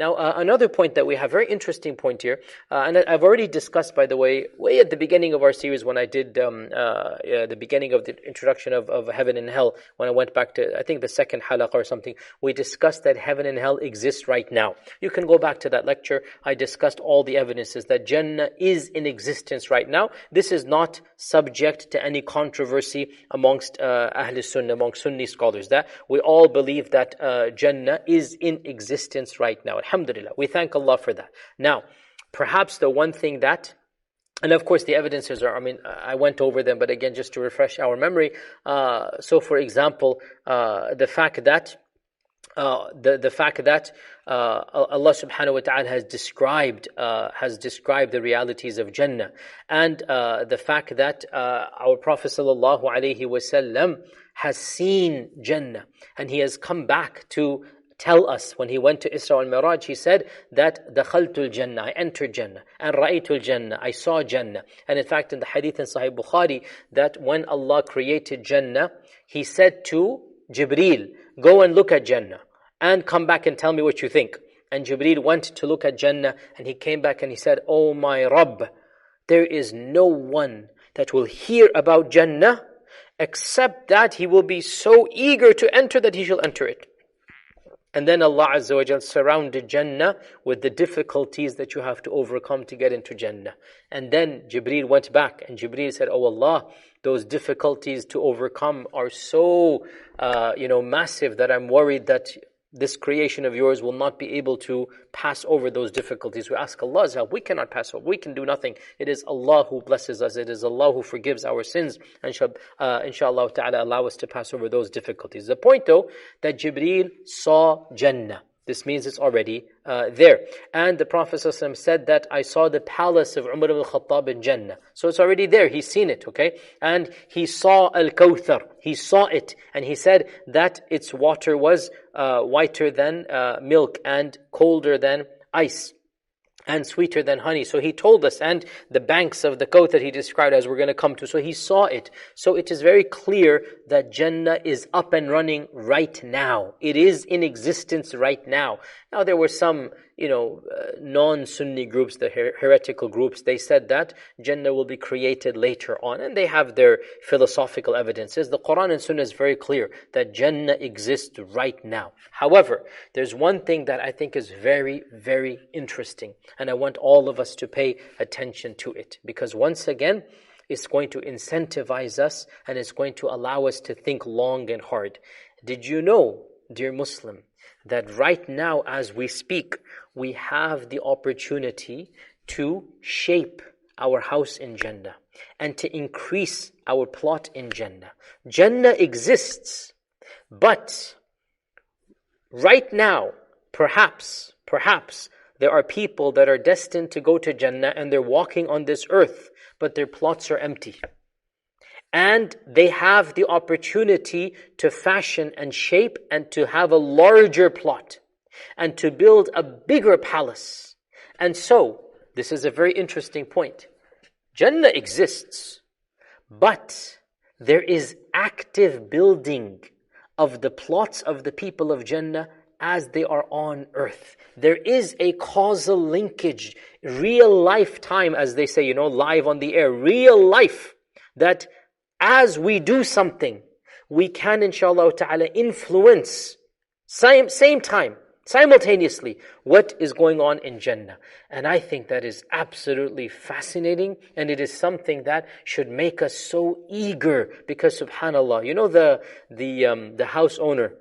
Now, another point that we have, very interesting point here, and I've already discussed, by the way at the beginning of our series when I did the beginning of the introduction of heaven and hell, when I went back to, I think, the second halaqah or something, we discussed that heaven and hell exist right now. You can go back to that lecture. I discussed all the evidences that Jannah is in existence right now. This is not subject to any controversy amongst Ahl Sunnah, amongst Sunni scholars, that we all believe that Jannah is in existence right now. Alhamdulillah. We thank Allah for that. Now, perhaps the one thing that, and of course the evidences are, I went over them, but again, just to refresh our memory. So for example, the fact that Allah subhanahu wa ta'ala has described the realities of Jannah, and the fact that our Prophet sallallahu alaihi wasallam has seen Jannah, and he has come back to tell us. When he went to Isra al-Miraj, he said that dakhaltul Jannah, I entered Jannah, and ra'aytul Jannah, I saw Jannah. And in fact, in the hadith in Sahih Bukhari, that when Allah created Jannah, he said to Jibreel, go and look at Jannah and come back and tell me what you think. And Jibreel went to look at Jannah, and he came back and he said, oh my Rabb, there is no one that will hear about Jannah except that he will be so eager to enter that he shall enter it. And then Allah Azza wa Jal surrounded Jannah with the difficulties that you have to overcome to get into Jannah. And then Jibreel went back, and Jibreel said, oh Allah, those difficulties to overcome are so massive that I'm worried that this creation of yours will not be able to pass over those difficulties. We ask Allah's help. We cannot pass over. We can do nothing. It is Allah who blesses us. It is Allah who forgives our sins, and inshallah ta'ala allow us to pass over those difficulties. The point though, that Jibreel saw Jannah. This means it's already there. And the Prophet ﷺ said that I saw the palace of Umar ibn al-Khattab in Jannah. So it's already there. He's seen it, okay? And he saw Al-Kawthar. He saw it. And he said that its water was whiter than milk and colder than ice and sweeter than honey. So he told us, and the banks of the Kawthar he described as we're going to come to. So he saw it. So it is very clear that Jannah is up and running right now. It is in existence right now. Now there were some, non-Sunni groups, the heretical groups, they said that Jannah will be created later on, and they have their philosophical evidences. The Quran and Sunnah is very clear that Jannah exists right now. However, there's one thing that I think is very, very interesting, and I want all of us to pay attention to it, because once again, it's going to incentivize us, and it's going to allow us to think long and hard. Did you know, dear Muslim, that right now as we speak, we have the opportunity to shape our house in Jannah and to increase our plot in Jannah. Jannah exists, but right now, perhaps, there are people that are destined to go to Jannah and they're walking on this earth, but their plots are empty. And they have the opportunity to fashion and shape and to have a larger plot and to build a bigger palace. And so, this is a very interesting point. Jannah exists, but there is active building of the plots of the people of Jannah as they are on earth. There is a causal linkage, real lifetime, as they say, live on the air, real life, that as we do something, we can, inshallah ta'ala, influence, same time, simultaneously, what is going on in Jannah. And I think that is absolutely fascinating, and it is something that should make us so eager, because subhanallah, the house owner,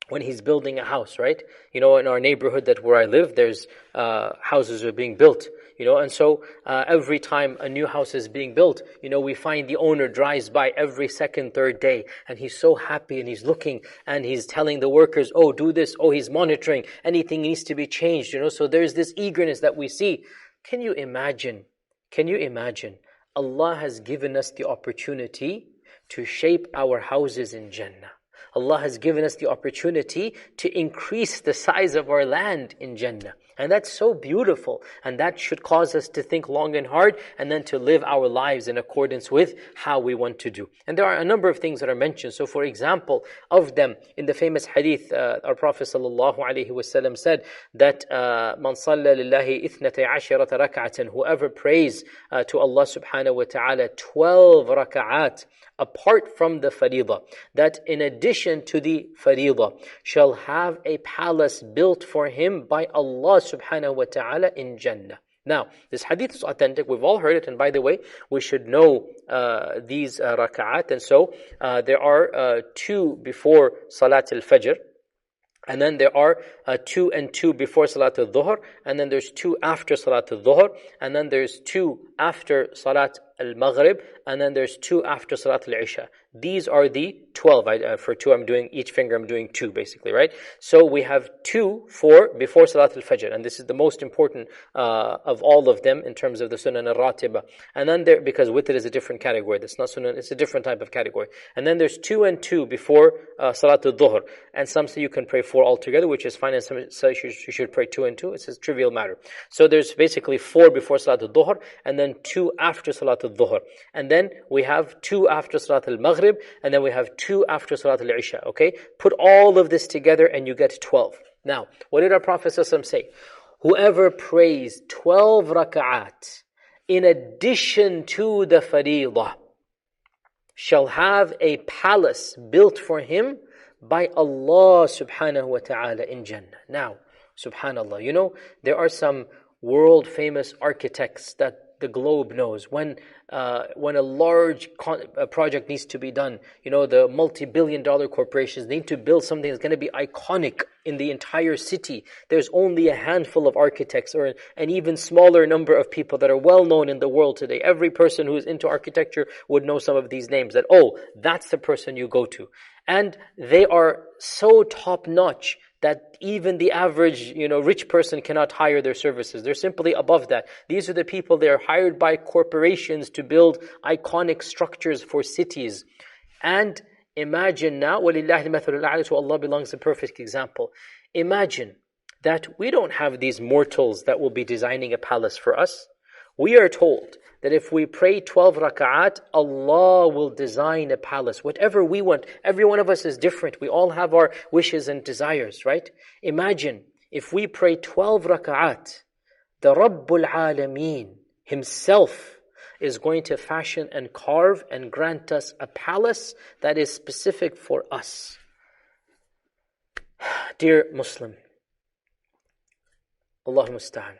when he's building a house, right? In our neighborhood where I live, there's houses are being built. And so every time a new house is being built, we find the owner drives by every second, third day, and he's so happy, and he's looking, and he's telling the workers, oh, do this, oh, he's monitoring, anything needs to be changed, so there's this eagerness that we see. Can you imagine? Allah has given us the opportunity to shape our houses in Jannah. Allah has given us the opportunity to increase the size of our land in Jannah. And that's so beautiful. And that should cause us to think long and hard and then to live our lives in accordance with how we want to do. And there are a number of things that are mentioned. So for example, of them, in the famous hadith, our Prophet ﷺ said that Man salla lillahi ithnatay asharata rak'atan, whoever prays to Allah subhanahu wa ta'ala 12 rak'at, apart from the fariḍah, that in addition to the fariḍah, shall have a palace built for him by Allah subhanahu wa ta'ala in Jannah. Now, this hadith is authentic. We've all heard it. And by the way, we should know these rak'at. And so there are 2 before Salat al-Fajr. And then there are 2 and 2 before Salat al-Dhuhr. And then there's 2 after Salat al-Dhuhr. And then there's 2 after Salat al-Maghrib. And then there's 2 after Salat al-Isha. These are the 12. For 2, I'm doing, each finger I'm doing 2 basically, right? So we have 2 for before Salat al-Fajr. And this is the most important of all of them in terms of the Sunan al-Ratiba. And then there, because witr is a different category. That's not Sunan, it's a different type of category. And then there's 2 and 2 before Salat al-Dhuhr. And some say you can pray 4 altogether, which is fine. And some say you should pray 2 and 2. It's a trivial matter. So there's basically 4 before Salat al-Dhuhr. And then 2 after Salat al-Dhuhr. And then we have 2 after Salat al-Maghrib, and then we have 2 after Salat al-Isha, okay? Put all of this together and you get 12. Now, what did our Prophet ﷺ say? Whoever prays 12 rak'at in addition to the fariḍah shall have a palace built for him by Allah subhanahu wa ta'ala in Jannah. Now, subhanallah, you know, there are some world famous architects that the globe knows. When a large project needs to be done, you know, the multi-billion-dollar corporations need to build something that's going to be iconic in the entire city. There's only a handful of architects or an even smaller number of people that are well known in the world today. Every person who is into architecture would know some of these names, that, oh, that's the person you go to. And they are so top-notch that even the average, rich person cannot hire their services. They're simply above that. These are the people, they are hired by corporations to build iconic structures for cities. And imagine now, وَلِلَّهِ الْمَثَلُ الْأَعْلَى, to Allah belongs the perfect example. Imagine that we don't have these mortals that will be designing a palace for us. We are told that if we pray 12 rak'at, Allah will design a palace. Whatever we want, every one of us is different. We all have our wishes and desires, right? Imagine if we pray 12 rak'at, the Rabbul Alameen Himself is going to fashion and carve and grant us a palace that is specific for us. Dear Muslim, Allahumma musta'an.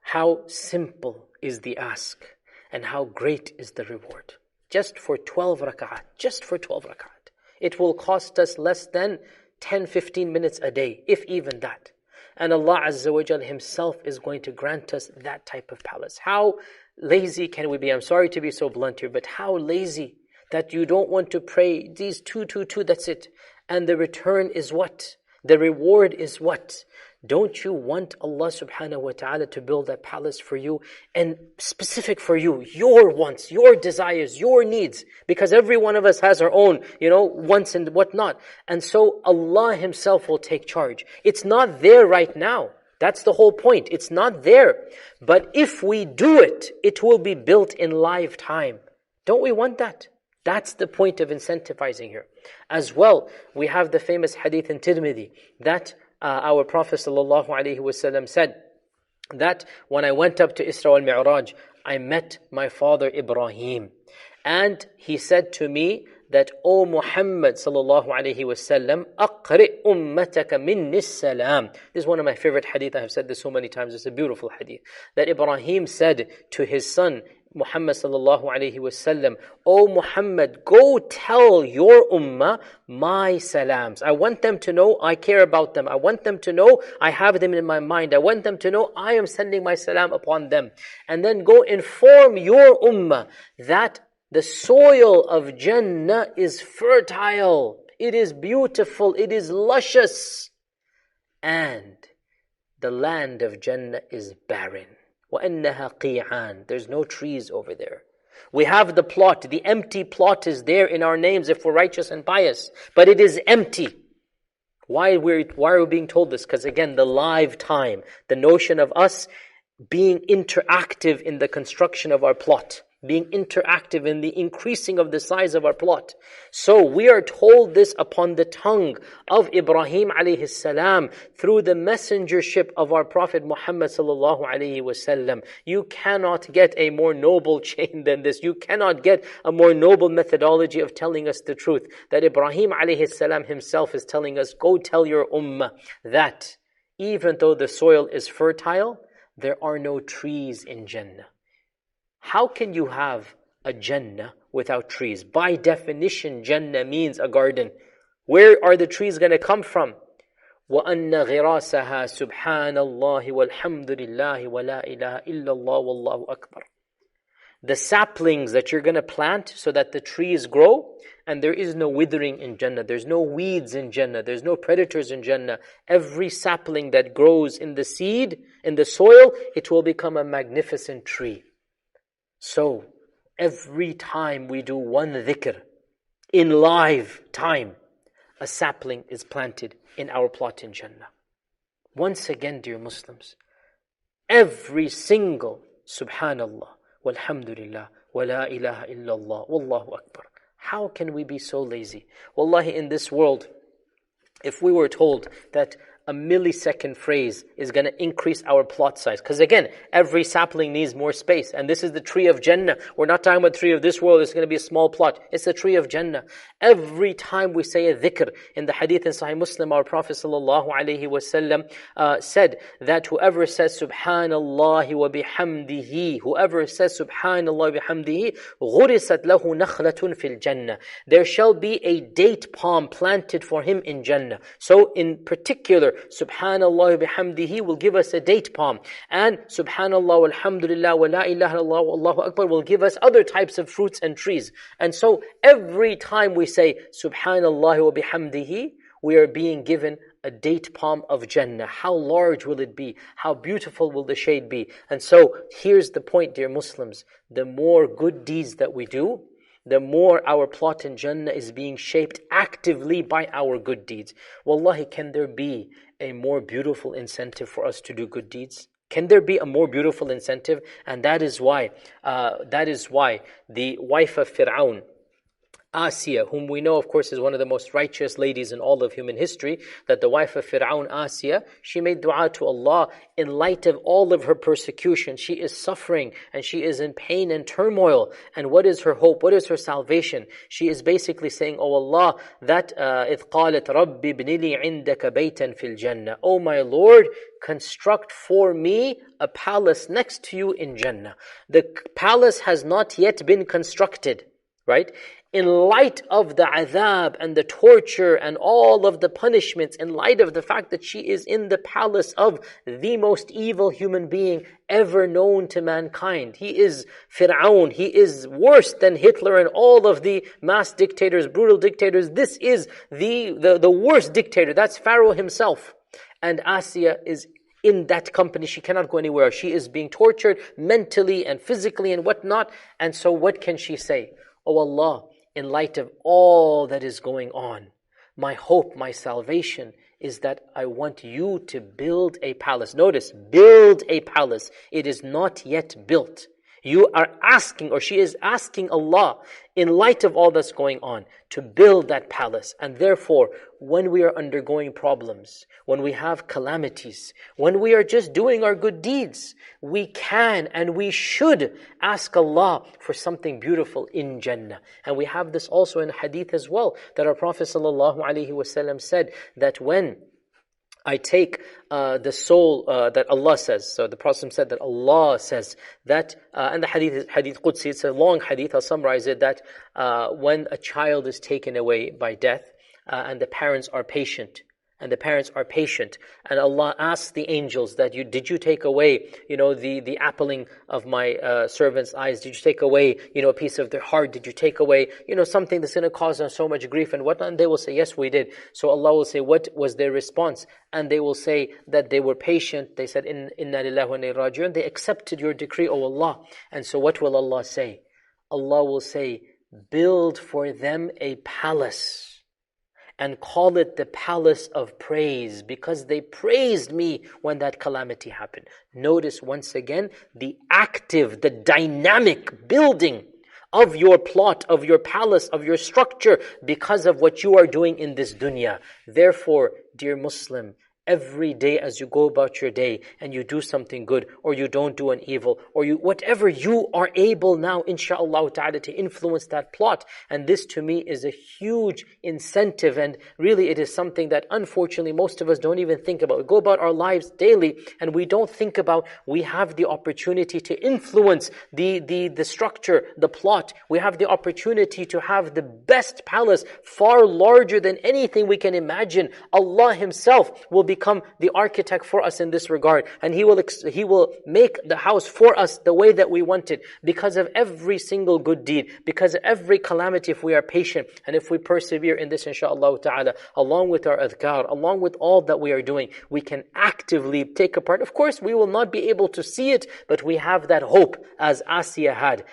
How simple is the ask and how great is the reward. Just for 12 rak'at, just for 12 rak'at. It will cost us less than 10-15 minutes a day, if even that. And Allah Azza wa Jal Himself is going to grant us that type of palace. How lazy can we be? I'm sorry to be so blunt here, but how lazy that you don't want to pray these 2, that's it. And the return is what? The reward is what? Don't you want Allah subhanahu wa ta'ala to build that palace for you and specific for you, your wants, your desires, your needs? Because every one of us has our own, wants and whatnot. And so Allah Himself will take charge. It's not there right now. That's the whole point. It's not there. But if we do it, it will be built in live time. Don't we want that? That's the point of incentivizing here. As well, we have the famous hadith in Tirmidhi that our Prophet ﷺ said that when I went up to Isra wal Mi'raj, I met my father Ibrahim. And he said to me that, O Muhammad ﷺ, أَقْرِئْ أُمَّتَكَ مِنِّي السَّلَامِ. This is one of my favorite hadith. I have said this so many times. It's a beautiful hadith. That Ibrahim said to his son, Muhammad sallallahu alayhi wasallam, O Muhammad, go tell your ummah my salams. I want them to know I care about them. I want them to know I have them in my mind. I want them to know I am sending my salam upon them. And then go inform your ummah that the soil of Jannah is fertile. It is beautiful. It is luscious. And the land of Jannah is barren. وَأَنَّهَا قِيعَانٌ. There's no trees over there. We have the plot. The empty plot is there in our names if we're righteous and pious. But it is empty. Why are we being told this? Because again, the live time, the notion of us being interactive in the construction of our plot, being interactive in the increasing of the size of our plot. So we are told this upon the tongue of Ibrahim alayhi salam through the messengership of our Prophet Muhammad sallallahu alayhi wasallam. You cannot get a more noble chain than this. You cannot get a more noble methodology of telling us the truth. That Ibrahim alayhi salam himself is telling us, go tell your ummah that even though the soil is fertile, there are no trees in Jannah. How can you have a Jannah without trees? By definition, Jannah means a garden. Where are the trees going to come from? وَأَنَّ غِرَاسَهَا سُبْحَانَ اللَّهِ وَالْحَمْدُ لِلَّهِ وَلَا إِلَهَ إِلَّا اللَّهُ وَاللَّهُ أَكْبَرُ. The saplings that you're going to plant so that the trees grow, and there is no withering in Jannah. There's no weeds in Jannah. There's no predators in Jannah. Every sapling that grows in the seed, in the soil, it will become a magnificent tree. So, every time we do one dhikr, in live time, a sapling is planted in our plot in Jannah. Once again, dear Muslims, every single Subhanallah, Walhamdulillah, wa la ilaha illallah, Wallahu Akbar. How can we be so lazy? Wallahi, in this world, if we were told that a millisecond phrase is going to increase our plot size. Because again, every sapling needs more space. And this is the tree of Jannah. We're not talking about the tree of this world. It's going to be a small plot. It's the tree of Jannah. Every time we say a dhikr, in the hadith in Sahih Muslim, our Prophet ﷺ said that whoever says Subhanallah wa bihamdihi, whoever says Subhanallah wa bihamdihi, غُرِسَتْ لَهُ نَخْلَةٌ فِي الْجَنَّةِ, there shall be a date palm planted for him in Jannah. So in particular, Subhanallah wa bihamdihi will give us a date palm. And Subhanallah walhamdulillah wa la ilaha illallah wallahu akbar will give us other types of fruits and trees. And so every time we say Subhanallah wa bihamdihi, we are being given a date palm of Jannah. How large will it be? How beautiful will the shade be? And so here's the point, dear Muslims. The more good deeds that we do, the more our plot in Jannah is being shaped actively by our good deeds. Wallahi, can there be a more beautiful incentive for us to do good deeds? Can there be a more beautiful incentive? And that is why the wife of Pharaoh, Asiya, whom we know, of course, is one of the most righteous ladies in all of human history, that the wife of Pharaoh, Asiya, she made dua to Allah in light of all of her persecution. She is suffering and she is in pain and turmoil. And what is her hope? What is her salvation? She is basically saying, Oh Allah, that إِذْ قَالَتْ رَبِّ ابْنِ لِي عِنْدَكَ بَيْتًا فِي الْجَنَّةِ, Oh my Lord, construct for me a palace next to you in Jannah. The palace has not yet been constructed, right? In light of the adhab and the torture and all of the punishments, in light of the fact that she is in the palace of the most evil human being ever known to mankind. He is Pharaoh. He is worse than Hitler and all of the mass dictators, brutal dictators. This is the worst dictator. That's Pharaoh himself. And Asiya is in that company. She cannot go anywhere. She is being tortured mentally and physically and whatnot. And so what can she say? Oh Allah, in light of all that is going on, my hope, my salvation is that I want you to build a palace. Notice, build a palace. It is not yet built. You are asking, or she is asking Allah, in light of all that's going on, to build that palace. And therefore, when we are undergoing problems, when we have calamities, when we are just doing our good deeds, we can and we should ask Allah for something beautiful in Jannah. And we have this also in hadith as well, that our Prophet ﷺ said that when I take the soul that Allah says. So the Prophet said that Allah says that, and the hadith is hadith Qudsi, it's a long hadith, I'll summarize it, that when a child is taken away by death, and the parents are patient, and Allah asks the angels that did you take away, the appling of my servant's eyes? Did you take away, a piece of their heart? Did you take away, something that's going to cause them so much grief and whatnot? And they will say, yes, we did. So Allah will say, what was their response? And they will say that they were patient. They said, Inna lillahi wa inna ilayhi raji'un. They accepted your decree, O Allah. And so what will Allah say? Allah will say, build for them a palace and call it the palace of praise, because they praised me when that calamity happened. Notice once again the active, the dynamic building of your plot, of your palace, of your structure, because of what you are doing in this dunya. Therefore, dear Muslim, every day as you go about your day and you do something good, or you don't do an evil, or you whatever you are able now, inshaAllah ta'ala, to influence that plot. And this to me is a huge incentive, and really it is something that unfortunately most of us don't even think about. We go about our lives daily and we don't think about we have the opportunity to influence the structure, the plot. We have the opportunity to have the best palace, far larger than anything we can imagine. Allah Himself will become the architect for us in this regard, and He will make the house for us the way that we want it, because of every single good deed, because of every calamity. If we are patient and if we persevere in this, inshaAllah ta'ala, along with our adhkar, along with all that we are doing, we can actively take a part. Of course, we will not be able to see it, but we have that hope as Asiya had,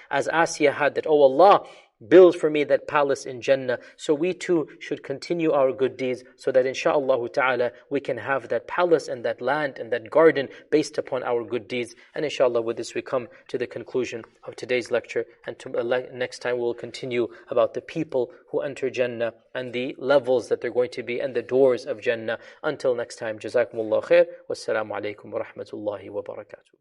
that, oh Allah, build for me that palace in Jannah. So we too should continue our good deeds, so that inshaAllah ta'ala we can have that palace and that land and that garden based upon our good deeds. And inshaAllah, with this we come to the conclusion of today's lecture, and next time we will continue about the people who enter Jannah and the levels that they're going to be and the doors of Jannah. Until next time, Jazakumullah khair. Wassalamu alaikum wa rahmatullahi wa barakatuh.